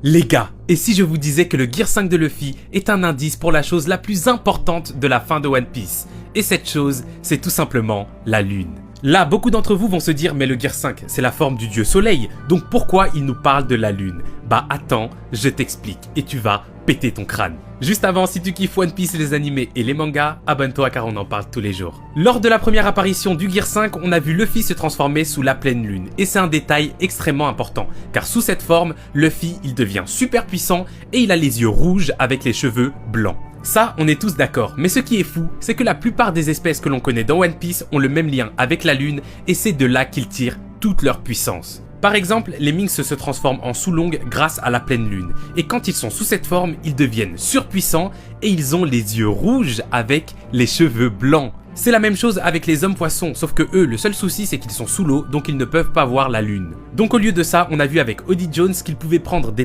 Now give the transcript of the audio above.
Les gars, et si je vous disais que le Gear 5 de Luffy est un indice pour la chose la plus importante de la fin de One Piece? Et cette chose, c'est tout simplement la lune. Là, beaucoup d'entre vous vont se dire, mais le Gear 5, c'est la forme du dieu soleil, donc pourquoi il nous parle de la lune? Bah attends, je t'explique, et tu vas péter ton crâne. Juste avant, si tu kiffes One Piece, les animés et les mangas, abonne-toi car on en parle tous les jours. Lors de la première apparition du Gear 5, on a vu Luffy se transformer sous la pleine lune, et c'est un détail extrêmement important, car sous cette forme, Luffy, il devient super puissant, et il a les yeux rouges avec les cheveux blancs. Ça, on est tous d'accord, mais ce qui est fou, c'est que la plupart des espèces que l'on connaît dans One Piece ont le même lien avec la lune, et c'est de là qu'ils tirent toute leur puissance. Par exemple, les Minks se transforment en Sulong grâce à la pleine lune, et quand ils sont sous cette forme, ils deviennent surpuissants, et ils ont les yeux rouges avec les cheveux blancs. C'est la même chose avec les hommes poissons, sauf que eux, le seul souci c'est qu'ils sont sous l'eau, donc ils ne peuvent pas voir la lune. Donc au lieu de ça, on a vu avec Oddie Jones qu'il pouvait prendre des